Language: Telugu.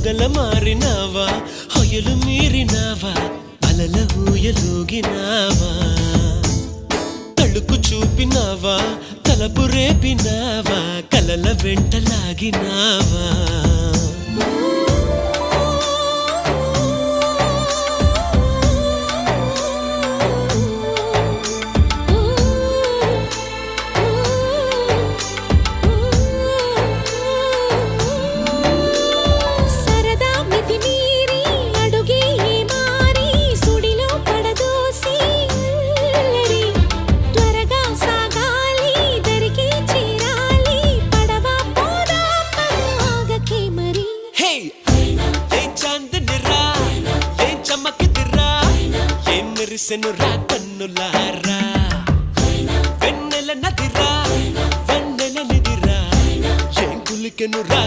పగల మారినావా హొయలు మీరినావా అలల ఊయలూగినావా తళుకు చూపినావా తలపు రేపినావా కలల వెంటలాగినావా మెరిసెనురా కన్నులారా వెన్నెల నదిరా వెన్నెల నిదిరా ఏం కులికెనురా